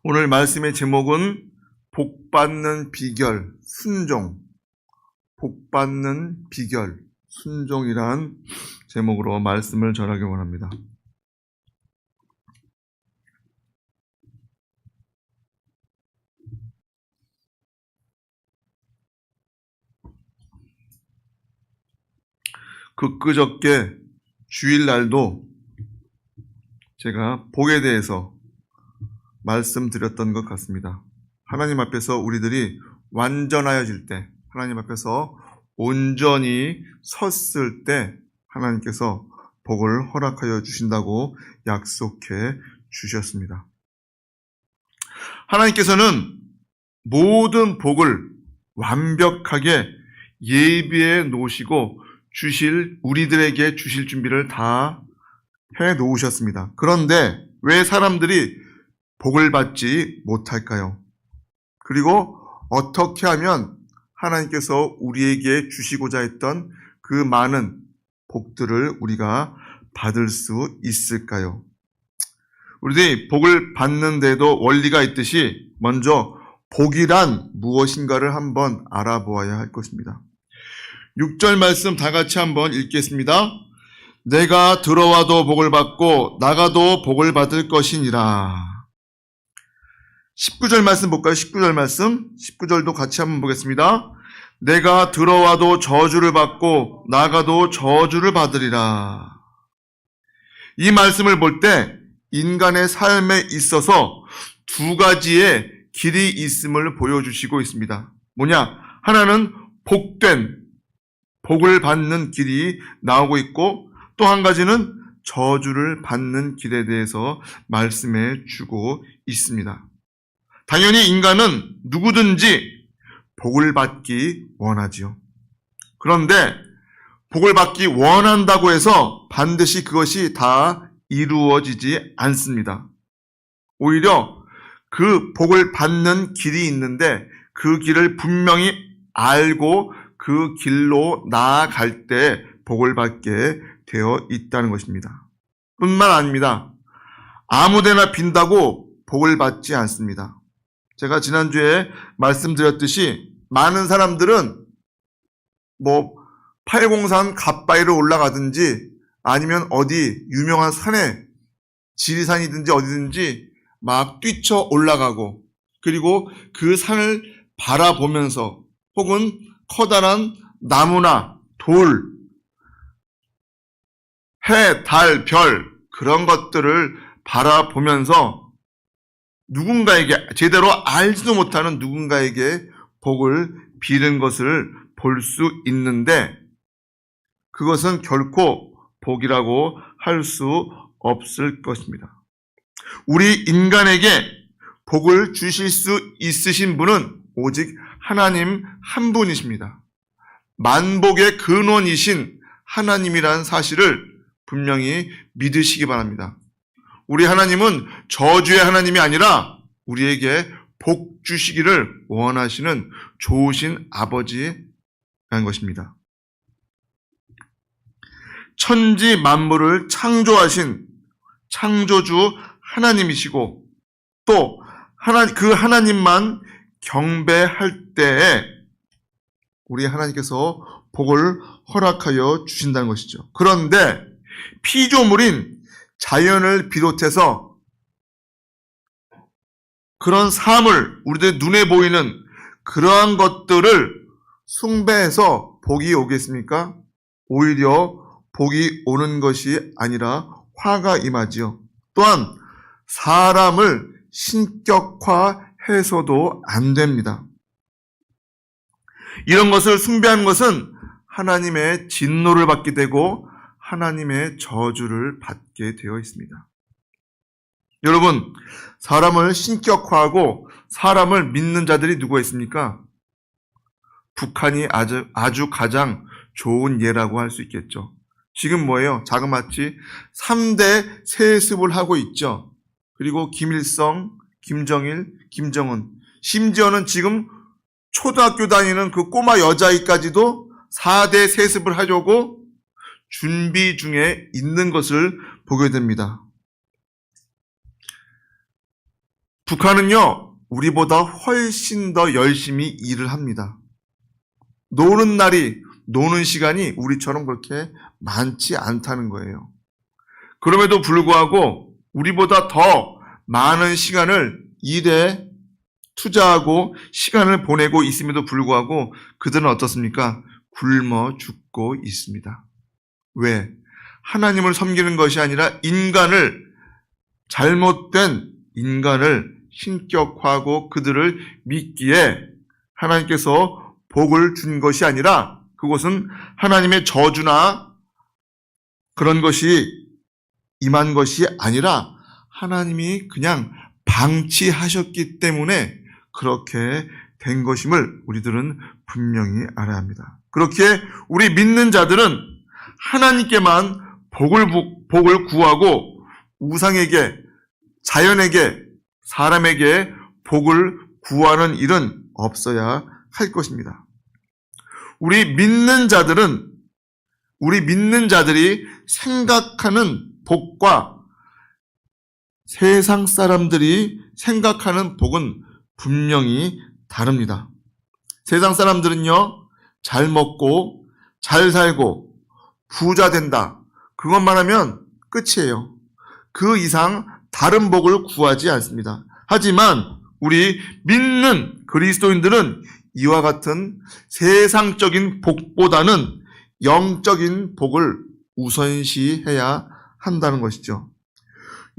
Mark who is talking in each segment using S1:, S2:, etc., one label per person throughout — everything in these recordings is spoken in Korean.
S1: 오늘 말씀의 제목은 복받는 비결, 순종. 복받는 비결, 순종이란 제목으로 말씀을 전하기 원합니다. 그저께 주일날도 제가 복에 대해서 말씀드렸던 것 같습니다. 하나님 앞에서 우리들이 완전하여질 때, 하나님 앞에서 온전히 섰을 때 하나님께서 복을 허락하여 주신다고 약속해 주셨습니다. 하나님께서는 모든 복을 완벽하게 예비해 놓으시고 우리들에게 주실 준비를 다 해 놓으셨습니다. 그런데 왜 사람들이 복을 받지 못할까요? 그리고 어떻게 하면 하나님께서 우리에게 주시고자 했던 그 많은 복들을 우리가 받을 수 있을까요? 우리들이 복을 받는데도 원리가 있듯이 먼저 복이란 무엇인가를 한번 알아보아야 할 것입니다. 6절 말씀 다 같이 한번 읽겠습니다. 내가 들어와도 복을 받고 나가도 복을 받을 것이니라. 19절 말씀 볼까요? 19절 말씀. 19절도 같이 한번 보겠습니다. 내가 들어와도 저주를 받고 나가도 저주를 받으리라. 이 말씀을 볼 때 인간의 삶에 있어서 두 가지의 길이 있음을 보여주시고 있습니다. 뭐냐? 하나는 복된, 복을 받는 길이 나오고 있고 또 한 가지는 저주를 받는 길에 대해서 말씀해 주고 있습니다. 당연히 인간은 누구든지 복을 받기 원하지요. 그런데 복을 받기 원한다고 해서 반드시 그것이 다 이루어지지 않습니다. 오히려 그 복을 받는 길이 있는데 그 길을 분명히 알고 그 길로 나아갈 때 복을 받게 되어 있다는 것입니다. 뿐만 아닙니다. 아무데나 빈다고 복을 받지 않습니다. 제가 지난주에 말씀드렸듯이 많은 사람들은 팔공산 갓바위를 올라가든지 아니면 어디 유명한 산에 지리산이든지 어디든지 막 뛰쳐 올라가고 그리고 그 산을 바라보면서 혹은 커다란 나무나 돌, 해, 달, 별 그런 것들을 바라보면서 누군가에게 제대로 알지도 못하는 누군가에게 복을 비는 것을 볼 수 있는데 그것은 결코 복이라고 할 수 없을 것입니다. 우리 인간에게 복을 주실 수 있으신 분은 오직 하나님 한 분이십니다. 만복의 근원이신 하나님이라는 사실을 분명히 믿으시기 바랍니다. 우리 하나님은 저주의 하나님이 아니라 우리에게 복 주시기를 원하시는 좋으신 아버지라는 것입니다. 천지 만물을 창조하신 창조주 하나님이시고 또 그 하나님만 경배할 때에 우리 하나님께서 복을 허락하여 주신다는 것이죠. 그런데 피조물인 자연을 비롯해서 그런 사물, 우리들 눈에 보이는 그러한 것들을 숭배해서 복이 오겠습니까? 오히려 복이 오는 것이 아니라 화가 임하지요. 또한 사람을 신격화해서도 안 됩니다. 이런 것을 숭배하는 것은 하나님의 진노를 받게 되고 하나님의 저주를 받게 되어 있습니다. 여러분, 사람을 신격화하고 사람을 믿는 자들이 누가 있습니까? 북한이 아주 가장 좋은 예라고 할 수 있겠죠. 지금 뭐예요? 자그마치 3대 세습을 하고 있죠. 그리고 김일성, 김정일, 김정은, 심지어는 지금 초등학교 다니는 그 꼬마 여자아이까지도 4대 세습을 하려고 준비 중에 있는 것을 보게 됩니다. 북한은요, 우리보다 훨씬 더 열심히 일을 합니다. 노는 시간이 우리처럼 그렇게 많지 않다는 거예요. 그럼에도 불구하고 우리보다 더 많은 시간을 일에 투자하고 시간을 보내고 있음에도 불구하고 그들은 어떻습니까? 굶어 죽고 있습니다. 왜? 하나님을 섬기는 것이 아니라 잘못된 인간을 신격화하고 그들을 믿기에 하나님께서 복을 준 것이 아니라 그것은 하나님의 저주나 그런 것이 임한 것이 아니라 하나님이 그냥 방치하셨기 때문에 그렇게 된 것임을 우리들은 분명히 알아야 합니다. 그렇게 우리 믿는 자들은 하나님께만 복을 구하고 우상에게, 자연에게, 사람에게 복을 구하는 일은 없어야 할 것입니다. 우리 믿는 자들이 생각하는 복과 세상 사람들이 생각하는 복은 분명히 다릅니다. 세상 사람들은요, 잘 먹고, 잘 살고, 부자 된다. 그것만 하면 끝이에요. 그 이상 다른 복을 구하지 않습니다. 하지만 우리 믿는 그리스도인들은 이와 같은 세상적인 복보다는 영적인 복을 우선시해야 한다는 것이죠.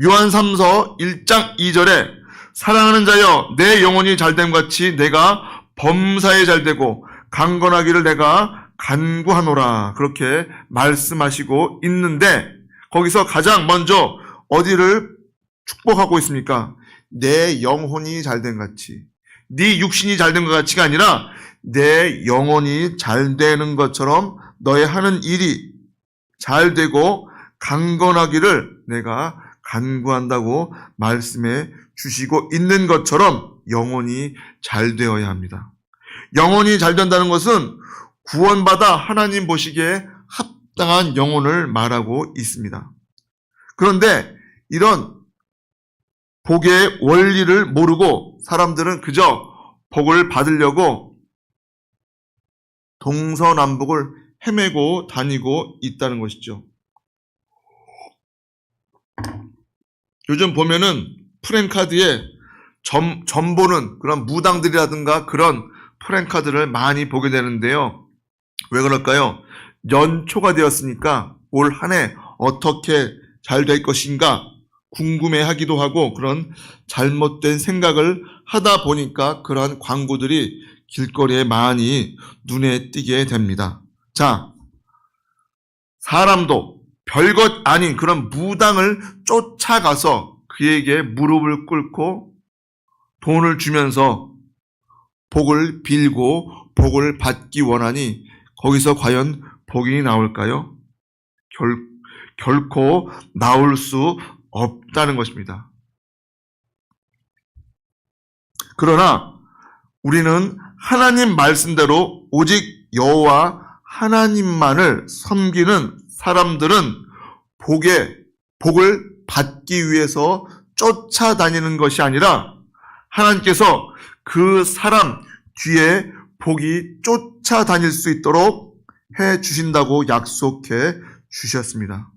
S1: 요한 3서 1장 2절에 사랑하는 자여 내 영혼이 잘됨 같이 내가 범사에 잘되고 강건하기를 내가 간구하노라 그렇게 말씀하시고 있는데 거기서 가장 먼저 어디를 축복하고 있습니까? 내 영혼이 잘된 같이 네 육신이 잘된 것 같이가 아니라 내 영혼이 잘되는 것처럼 너의 하는 일이 잘되고 강건하기를 내가 간구한다고 말씀해 주시고 있는 것처럼 영혼이 잘 되어야 합니다. 영혼이 잘 된다는 것은 구원받아 하나님 보시기에 합당한 영혼을 말하고 있습니다. 그런데 이런 복의 원리를 모르고 사람들은 그저 복을 받으려고 동서남북을 헤매고 다니고 있다는 것이죠. 요즘 보면은 프랜카드에 점 보는 그런 무당들이라든가 그런 프랜카드를 많이 보게 되는데요. 왜 그럴까요? 연초가 되었으니까 올 한 해 어떻게 잘 될 것인가 궁금해하기도 하고 그런 잘못된 생각을 하다 보니까 그러한 광고들이 길거리에 많이 눈에 띄게 됩니다. 자, 사람도 별것 아닌 그런 무당을 쫓아가서 그에게 무릎을 꿇고 돈을 주면서 복을 빌고 복을 받기 원하니 거기서 과연 복이 나올까요? 결코 나올 수 없다는 것입니다. 그러나 우리는 하나님 말씀대로 오직 여호와 하나님만을 섬기는 사람들은 복을 받기 위해서 쫓아다니는 것이 아니라 하나님께서 그 사람 뒤에 복이 쫓아다닐 수 있도록 해 주신다고 약속해 주셨습니다.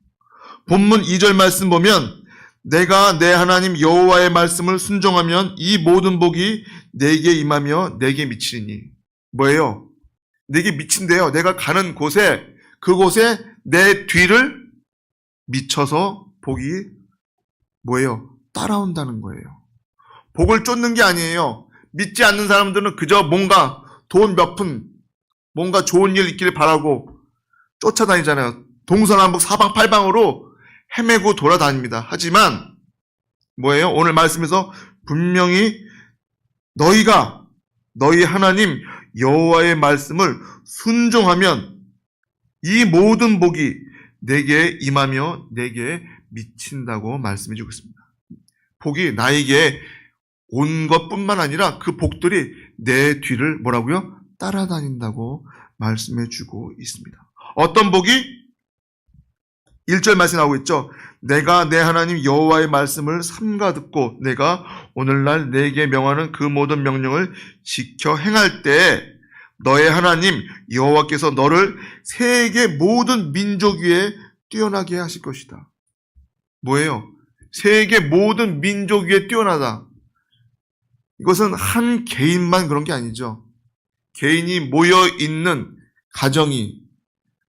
S1: 본문 2절 말씀 보면 내가 내 하나님 여호와의 말씀을 순종하면 이 모든 복이 내게 임하며 내게 미치리니 뭐예요? 내게 미친대요. 내가 가는 곳에 그곳에 내 뒤를 미쳐서 복이 뭐예요? 따라온다는 거예요. 복을 쫓는 게 아니에요. 믿지 않는 사람들은 그저 뭔가 돈 몇 푼, 뭔가 좋은 일 있기를 바라고 쫓아다니잖아요. 동서남북 사방팔방으로 헤매고 돌아다닙니다. 하지만 뭐예요? 오늘 말씀에서 분명히 너희 하나님 여호와의 말씀을 순종하면 이 모든 복이 내게 임하며 내게 미친다고 말씀해 주고 있습니다. 복이 나에게 온 것뿐만 아니라 그 복들이 내 뒤를 뭐라고요? 따라다닌다고 말씀해 주고 있습니다. 어떤 복이? 1절 말씀이 나오고 있죠. 내가 내 하나님 여호와의 말씀을 삼가 듣고 내가 오늘날 내게 명하는 그 모든 명령을 지켜 행할 때 너의 하나님 여호와께서 너를 세계 모든 민족 위에 뛰어나게 하실 것이다. 뭐예요? 세계 모든 민족 위에 뛰어나다. 이것은 한 개인만 그런 게 아니죠. 개인이 모여 있는 가정이,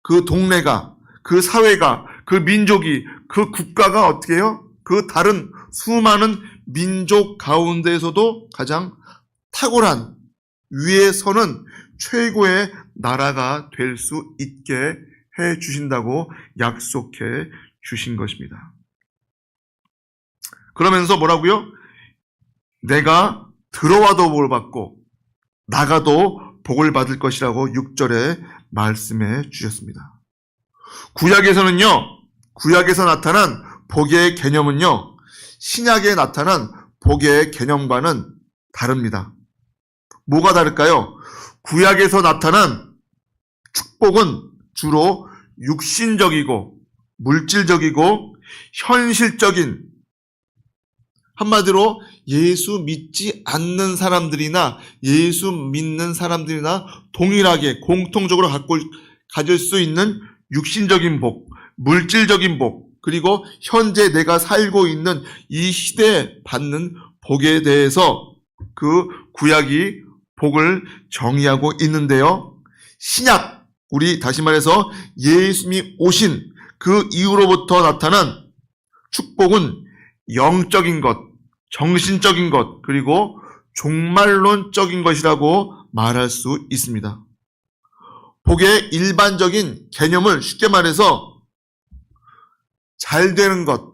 S1: 그 동네가, 그 사회가, 그 민족이, 그 국가가 어떻게 해요? 그 다른 수많은 민족 가운데에서도 가장 탁월한, 위에 서는 최고의 나라가 될 수 있게 해 주신다고 약속해 주신 것입니다. 그러면서 뭐라고요? 내가 들어와도 복을 받고 나가도 복을 받을 것이라고 6절에 말씀해 주셨습니다. 구약에서 나타난 복의 개념은요, 신약에 나타난 복의 개념과는 다릅니다. 뭐가 다를까요? 구약에서 나타난 축복은 주로 육신적이고 물질적이고 현실적인, 한마디로 예수 믿지 않는 사람들이나 예수 믿는 사람들이나 동일하게 공통적으로 가질 수 있는 육신적인 복, 물질적인 복, 그리고 현재 내가 살고 있는 이 시대에 받는 복에 대해서 그 구약이 복을 정의하고 있는데요. 신약, 우리 다시 말해서 예수님이 오신 그 이후로부터 나타난 축복은 영적인 것, 정신적인 것, 그리고 종말론적인 것이라고 말할 수 있습니다. 복의 일반적인 개념을 쉽게 말해서 잘 되는 것,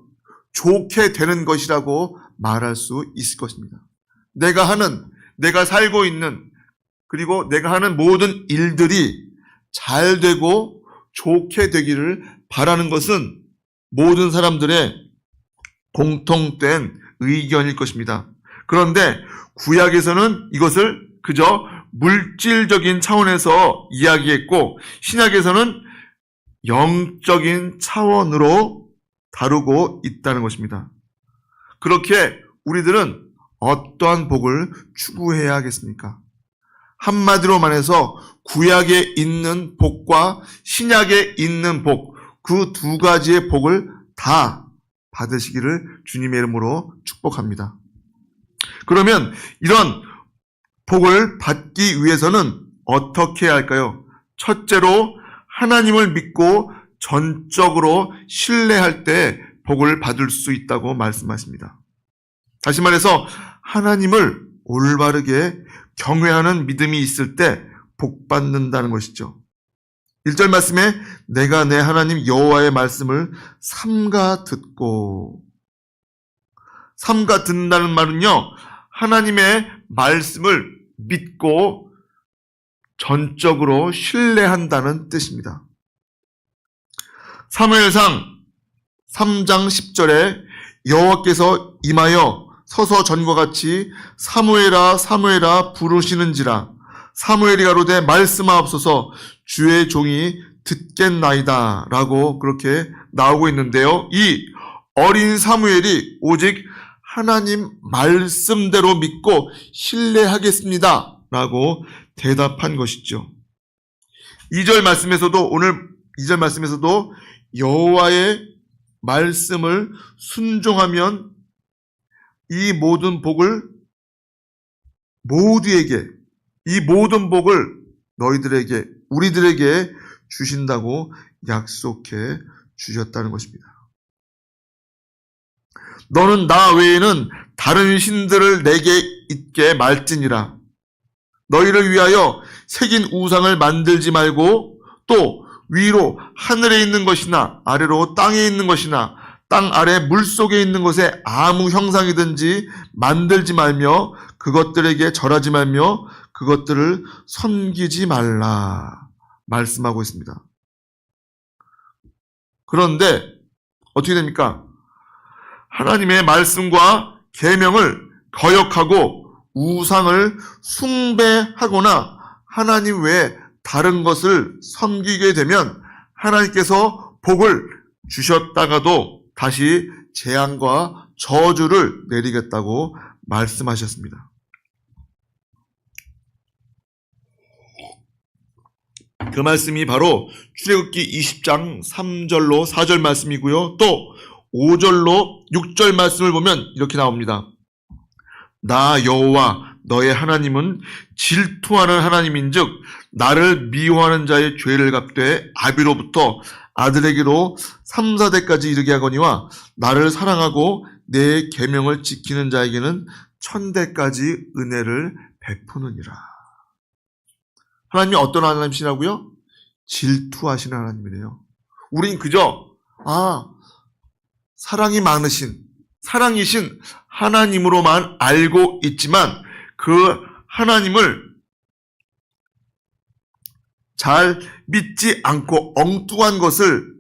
S1: 좋게 되는 것이라고 말할 수 있을 것입니다. 내가 살고 있는, 그리고 내가 하는 모든 일들이 잘 되고 좋게 되기를 바라는 것은 모든 사람들의 공통된 의견일 것입니다. 그런데 구약에서는 이것을 그저 물질적인 차원에서 이야기했고, 신약에서는 영적인 차원으로 다루고 있다는 것입니다. 그렇게 우리들은 어떠한 복을 추구해야 하겠습니까? 한마디로 말해서 구약에 있는 복과 신약에 있는 복, 그 두 가지의 복을 다 받으시기를 주님의 이름으로 축복합니다. 그러면 이런 복을 받기 위해서는 어떻게 해야 할까요? 첫째로 하나님을 믿고 전적으로 신뢰할 때 복을 받을 수 있다고 말씀하십니다. 다시 말해서 하나님을 올바르게 경외하는 믿음이 있을 때 복 받는다는 것이죠. 1절 말씀에 내가 내 하나님 여호와의 말씀을 삼가 듣는다는 말은요, 하나님의 말씀을 믿고 전적으로 신뢰한다는 뜻입니다. 사무엘상 3장 10절에 여호와께서 임하여 서서 전과 같이 사무엘아 사무엘아 부르시는지라 사무엘이 가로되 말씀하옵소서 주의 종이 듣겠나이다 라고 그렇게 나오고 있는데요. 이 어린 사무엘이 오직 하나님 말씀대로 믿고 신뢰하겠습니다 라고 대답한 것이죠. 2절 말씀에서도 여호와의 말씀을 순종하면 이 모든 복을 모두에게, 이 모든 복을 너희들에게, 우리들에게 주신다고 약속해 주셨다는 것입니다. 너는 나 외에는 다른 신들을 내게 있게 말지니라. 너희를 위하여 새긴 우상을 만들지 말고 또 위로 하늘에 있는 것이나 아래로 땅에 있는 것이나 땅 아래 물속에 있는 것에 아무 형상이든지 만들지 말며 그것들에게 절하지 말며 그것들을 섬기지 말라 말씀하고 있습니다. 그런데 어떻게 됩니까? 하나님의 말씀과 계명을 거역하고 우상을 숭배하거나 하나님 외에 다른 것을 섬기게 되면 하나님께서 복을 주셨다가도 다시 재앙과 저주를 내리겠다고 말씀하셨습니다. 그 말씀이 바로 출애굽기 20장 3절로 4절 말씀이고요. 또 5절로 6절 말씀을 보면 이렇게 나옵니다. 나 여호와 너의 하나님은 질투하는 하나님인즉 나를 미워하는 자의 죄를 갚되 아비로부터 아들에게로 3, 4대까지 이르게 하거니와 나를 사랑하고 내 계명을 지키는 자에게는 1000대까지 은혜를 베푸느니라. 하나님이 어떤 하나님이시라고요? 질투하시는 하나님이래요. 우린 그저 사랑이 많으신, 사랑이신 하나님으로만 알고 있지만 그 하나님을 잘 믿지 않고 엉뚱한 것을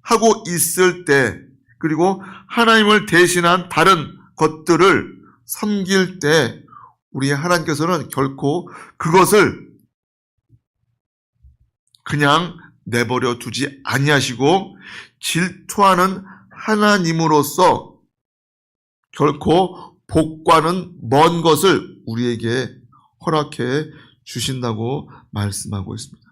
S1: 하고 있을 때, 그리고 하나님을 대신한 다른 것들을 섬길 때 우리 하나님께서는 결코 그것을 그냥 내버려 두지 아니하시고 질투하는 하나님으로서 결코 복과는 먼 것을 우리에게 허락해 주신다고 말씀하고 있습니다.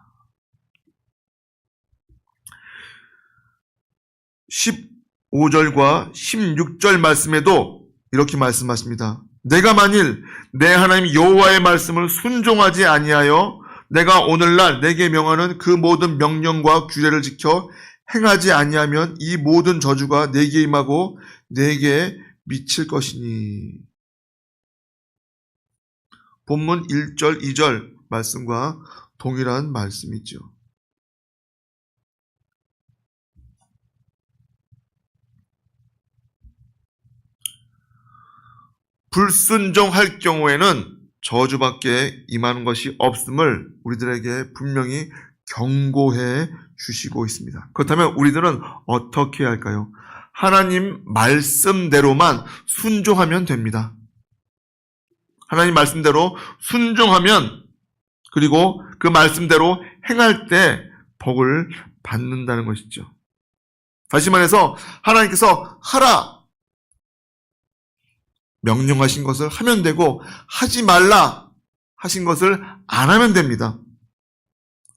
S1: 15절과 16절 말씀에도 이렇게 말씀하십니다. 내가 만일 내 하나님 여호와의 말씀을 순종하지 아니하여 내가 오늘날 내게 명하는 그 모든 명령과 규례를 지켜 행하지 아니하면 이 모든 저주가 내게 임하고 내게 미칠 것이니. 본문 1절, 2절 말씀과 동일한 말씀이죠. 불순종할 경우에는 저주밖에 임하는 것이 없음을 우리들에게 분명히 경고해 주시고 있습니다. 그렇다면 우리들은 어떻게 해야 할까요? 하나님 말씀대로만 순종하면 됩니다. 하나님 말씀대로 순종하면, 그리고 그 말씀대로 행할 때 복을 받는다는 것이죠. 다시 말해서 하나님께서 하라 명령하신 것을 하면 되고, 하지 말라 하신 것을 안 하면 됩니다.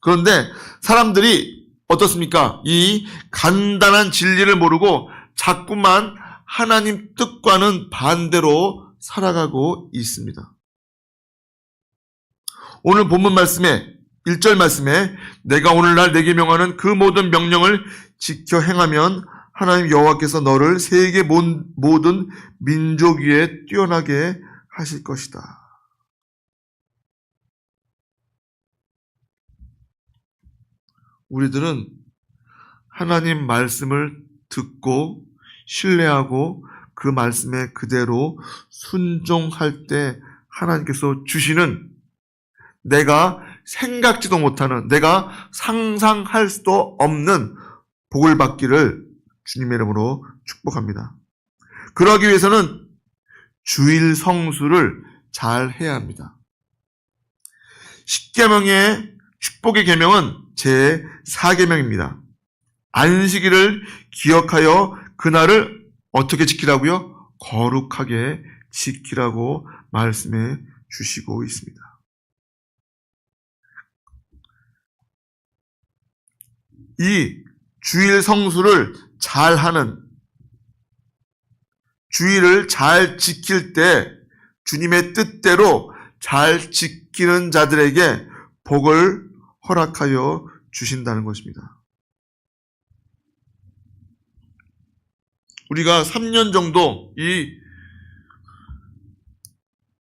S1: 그런데 사람들이 어떻습니까? 이 간단한 진리를 모르고 자꾸만 하나님 뜻과는 반대로 살아가고 있습니다. 오늘 본문 말씀에 1절 말씀에 내가 오늘날 내게 명하는 그 모든 명령을 지켜 행하면 하나님 여호와께서 너를 세계 모든 민족 위에 뛰어나게 하실 것이다. 우리들은 하나님 말씀을 듣고 신뢰하고 그 말씀에 그대로 순종할 때 하나님께서 주시는, 내가 생각지도 못하는, 내가 상상할 수도 없는 복을 받기를 주님의 이름으로 축복합니다. 그러기 위해서는 주일 성수를 잘 해야 합니다. 십계명의 축복의 계명은 제 4계명입니다. 안식일을 기억하여 그날을 어떻게 지키라고요? 거룩하게 지키라고 말씀해 주시고 있습니다. 이 주일 성수를 잘하는, 주일을 잘 지킬 때 주님의 뜻대로 잘 지키는 자들에게 복을 허락하여 주신다는 것입니다. 우리가 3년 정도 이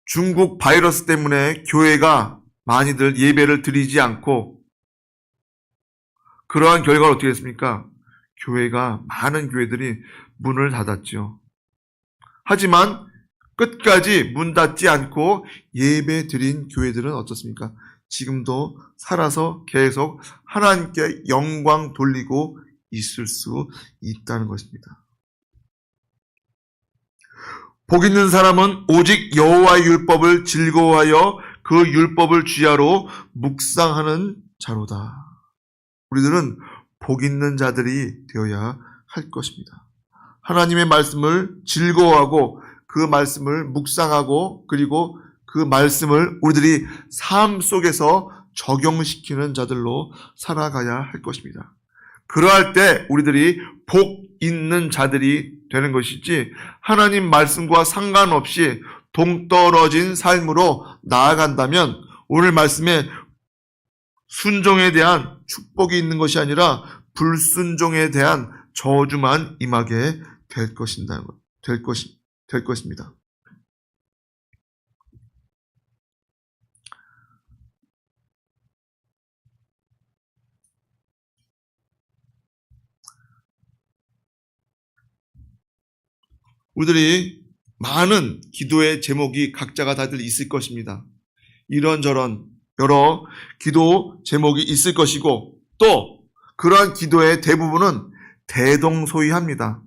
S1: 중국 바이러스 때문에 교회가 많이들 예배를 드리지 않고, 그러한 결과가 어떻게 됐습니까? 교회가, 많은 교회들이 문을 닫았죠. 하지만 끝까지 문 닫지 않고 예배 드린 교회들은 어떻습니까? 지금도 살아서 계속 하나님께 영광 돌리고 있을 수 있다는 것입니다. 복 있는 사람은 오직 여호와의 율법을 즐거워하여 그 율법을 주야로 묵상하는 자로다. 우리들은 복 있는 자들이 되어야 할 것입니다. 하나님의 말씀을 즐거워하고 그 말씀을 묵상하고 그리고 그 말씀을 우리들이 삶 속에서 적용시키는 자들로 살아가야 할 것입니다. 그러할 때 우리들이 복 있는 자들이 되는 것이지 하나님 말씀과 상관없이 동떨어진 삶으로 나아간다면 오늘 말씀에 순종에 대한 축복이 있는 것이 아니라 불순종에 대한 저주만 임하게 될 것입니다. 우리들이 많은 기도의 제목이 각자가 다들 있을 것입니다. 이런저런 여러 기도 제목이 있을 것이고 또 그러한 기도의 대부분은 대동소이합니다.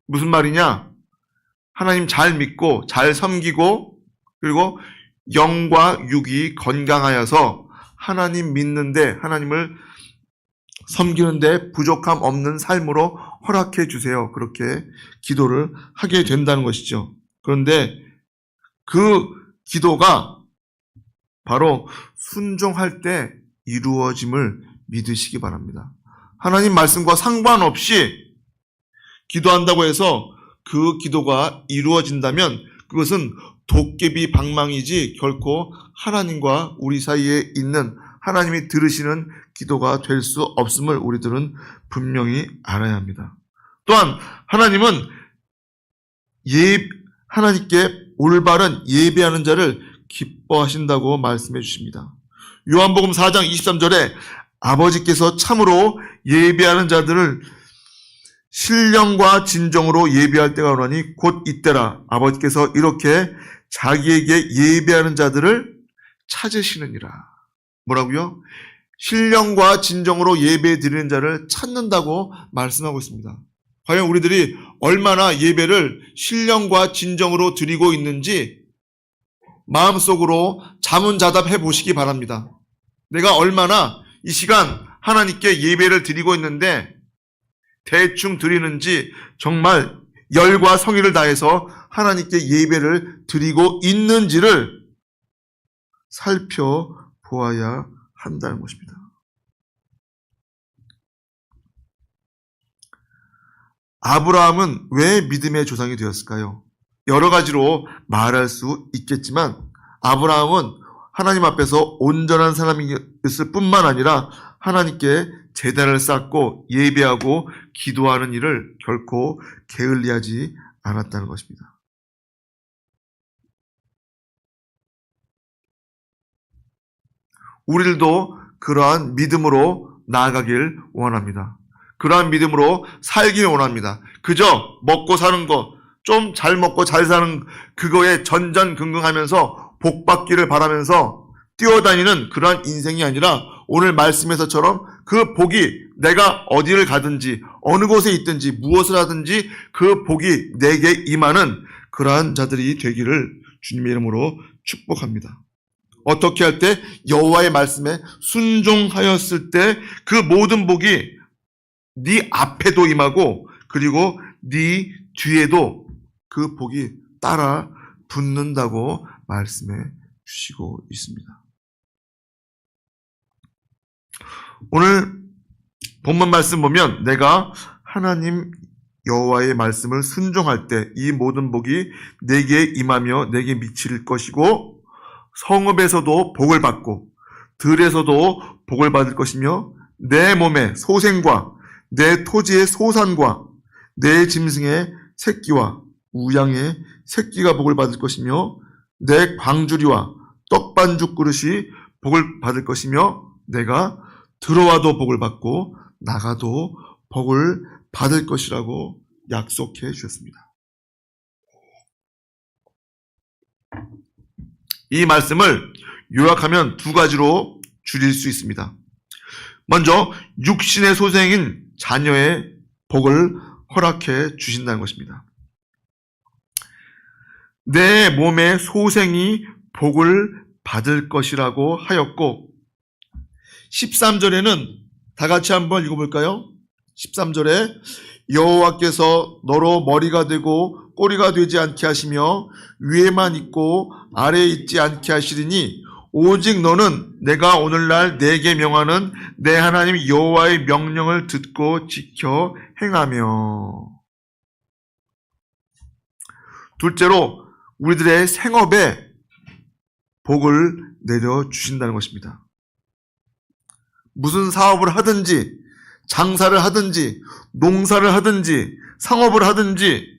S1: 무슨 말이냐? 하나님 잘 믿고 잘 섬기고 그리고 영과 육이 건강하여서 하나님 믿는데 하나님을 섬기는데 부족함 없는 삶으로 허락해 주세요. 그렇게 기도를 하게 된다는 것이죠. 그런데 그 기도가 바로 순종할 때 이루어짐을 믿으시기 바랍니다. 하나님 말씀과 상관없이 기도한다고 해서 그 기도가 이루어진다면 그것은 도깨비 방망이지 결코 하나님과 우리 사이에 있는 하나님이 들으시는 기도가 될 수 없음을 우리들은 분명히 알아야 합니다. 또한 하나님은 하나님께 올바른 예배하는 자를 기뻐하신다고 말씀해 주십니다. 요한복음 4장 23절에 아버지께서 참으로 예배하는 자들을 신령과 진정으로 예배할 때가 오나니 곧 이때라. 아버지께서 이렇게 자기에게 예배하는 자들을 찾으시느니라. 뭐라고요? 신령과 진정으로 예배 드리는 자를 찾는다고 말씀하고 있습니다. 과연 우리들이 얼마나 예배를 신령과 진정으로 드리고 있는지 마음속으로 자문자답해 보시기 바랍니다. 내가 얼마나 이 시간 하나님께 예배를 드리고 있는데 대충 드리는지 정말 열과 성의를 다해서 하나님께 예배를 드리고 있는지를 살펴보아야 한다는 것입니다. 아브라함은 왜 믿음의 조상이 되었을까요? 여러 가지로 말할 수 있겠지만 아브라함은 하나님 앞에서 온전한 사람이었을 뿐만 아니라 하나님께 제단을 쌓고 예배하고 기도하는 일을 결코 게을리하지 않았다는 것입니다. 우리들도 그러한 믿음으로 나아가길 원합니다. 그러한 믿음으로 살길 원합니다. 그저 먹고 사는 것, 좀 잘 먹고 잘 사는 그거에 전전긍긍하면서 복 받기를 바라면서 뛰어다니는 그러한 인생이 아니라 오늘 말씀에서처럼 그 복이 내가 어디를 가든지 어느 곳에 있든지 무엇을 하든지 그 복이 내게 임하는 그러한 자들이 되기를 주님의 이름으로 축복합니다. 어떻게 할 때? 여호와의 말씀에 순종하였을 때 그 모든 복이 네 앞에도 임하고 그리고 네 뒤에도 그 복이 따라 붙는다고 말씀해 주시고 있습니다. 오늘 본문 말씀 보면 내가 하나님 여호와의 말씀을 순종할 때 이 모든 복이 내게 임하며 내게 미칠 것이고 성읍에서도 복을 받고 들에서도 복을 받을 것이며 내 몸의 소생과 내 토지의 소산과 내 짐승의 새끼와 우양의 새끼가 복을 받을 것이며 내 광주리와 떡반죽 그릇이 복을 받을 것이며 내가 들어와도 복을 받고 나가도 복을 받을 것이라고 약속해 주셨습니다. 이 말씀을 요약하면 두 가지로 줄일 수 있습니다. 먼저 육신의 소생인 자녀의 복을 허락해 주신다는 것입니다. 내 몸의 소생이 복을 받을 것이라고 하였고 13절에는 다 같이 한번 읽어볼까요? 13절에 여호와께서 너로 머리가 되고 꼬리가 되지 않게 하시며 위에만 있고 아래에 있지 않게 하시리니 오직 너는 내가 오늘날 내게 명하는 내 하나님 여호와의 명령을 듣고 지켜 행하며. 둘째로 우리들의 생업에 복을 내려주신다는 것입니다. 무슨 사업을 하든지 장사를 하든지 농사를 하든지 상업을 하든지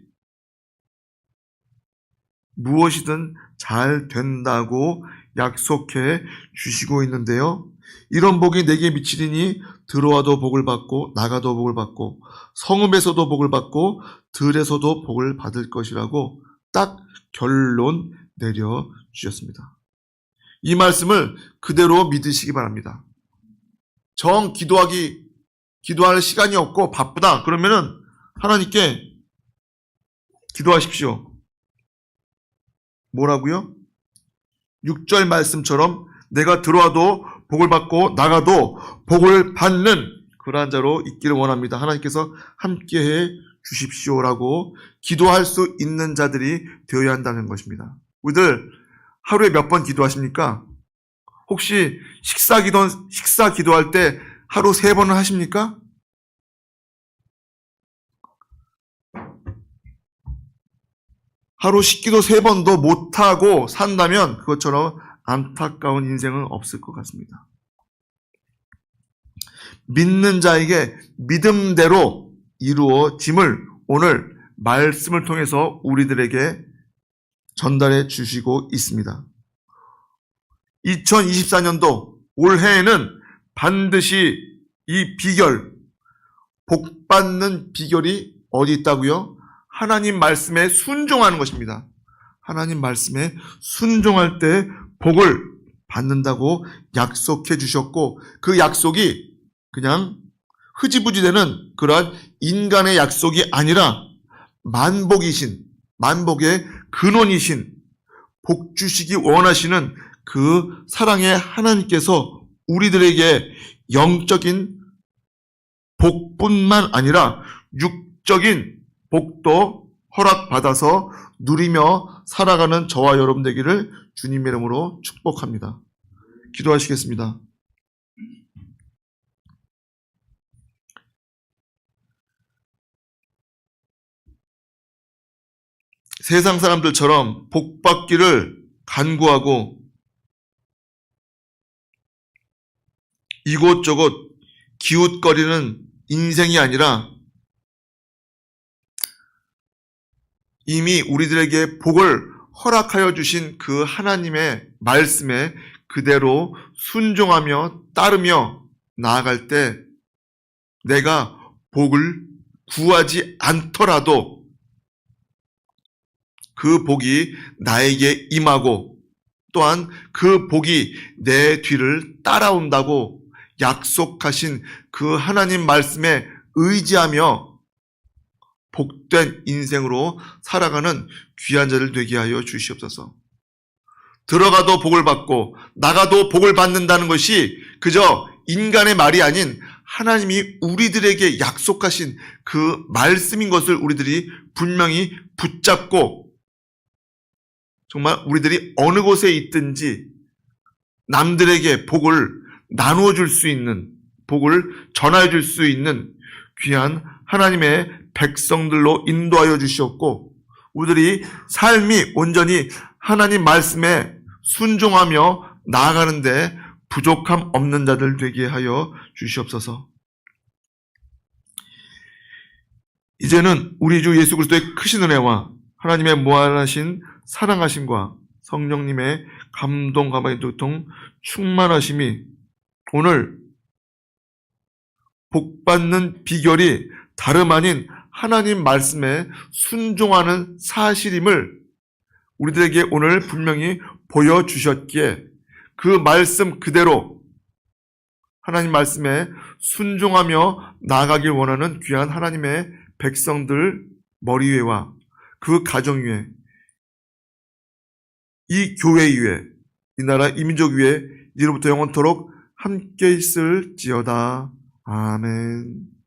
S1: 무엇이든 잘 된다고 약속해 주시고 있는데요. 이런 복이 내게 미치리니 들어와도 복을 받고 나가도 복을 받고 성읍에서도 복을 받고 들에서도 복을 받을 것이라고 딱 결론 내려주셨습니다. 이 말씀을 그대로 믿으시기 바랍니다. 정 기도할 시간이 없고 바쁘다 그러면은 하나님께 기도하십시오. 뭐라고요? 6절 말씀처럼 내가 들어와도 복을 받고 나가도 복을 받는 그러한 자로 있기를 원합니다. 하나님께서 함께해 주십시오라고 기도할 수 있는 자들이 되어야 한다는 것입니다. 우리들 하루에 몇 번 기도하십니까? 혹시 식사 기도할 때 하루 3번은 하십니까? 하루 식기도 3번도 못하고 산다면 그것처럼 안타까운 인생은 없을 것 같습니다. 믿는 자에게 믿음대로 이루어짐을 오늘 말씀을 통해서 우리들에게 전달해 주시고 있습니다. 2024년도 올해에는 반드시 이 비결, 복 받는 비결이 어디 있다고요? 하나님 말씀에 순종하는 것입니다. 하나님 말씀에 순종할 때 복을 받는다고 약속해 주셨고 그 약속이 그냥 흐지부지 되는 그러한 인간의 약속이 아니라 만복의 근원이신 복 주시기 원하시는 그 사랑의 하나님께서 우리들에게 영적인 복뿐만 아니라 육적인 복도 허락받아서 누리며 살아가는 저와 여러분 되기를 주님의 이름으로 축복합니다. 기도하시겠습니다. 세상 사람들처럼 복 받기를 간구하고 이곳저곳 기웃거리는 인생이 아니라 이미 우리들에게 복을 허락하여 주신 그 하나님의 말씀에 그대로 순종하며 따르며 나아갈 때 내가 복을 구하지 않더라도 그 복이 나에게 임하고 또한 그 복이 내 뒤를 따라온다고 약속하신 그 하나님 말씀에 의지하며 복된 인생으로 살아가는 귀한 자들 되게 하여 주시옵소서. 들어가도 복을 받고 나가도 복을 받는다는 것이 그저 인간의 말이 아닌 하나님이 우리들에게 약속하신 그 말씀인 것을 우리들이 분명히 붙잡고 정말 우리들이 어느 곳에 있든지 남들에게 복을 나누어 줄 수 있는, 복을 전하여 줄 수 있는 귀한 하나님의 백성들로 인도하여 주시옵고 우리들이 삶이 온전히 하나님 말씀에 순종하며 나아가는데 부족함 없는 자들 되게 하여 주시옵소서. 이제는 우리 주 예수 그리스도의 크신 은혜와 하나님의 무한하신 사랑하심과 성령님의 감동 감화의 도통 충만하심이 오늘 복받는 비결이 다름 아닌 하나님 말씀에 순종하는 사실임을 우리들에게 오늘 분명히 보여주셨기에 그 말씀 그대로 하나님 말씀에 순종하며 나아가길 원하는 귀한 하나님의 백성들 머리 위에와 그 가정 위에 이 교회 위에 이 나라 이 민족 위에 이로부터 영원토록 함께 있을지어다. 아멘.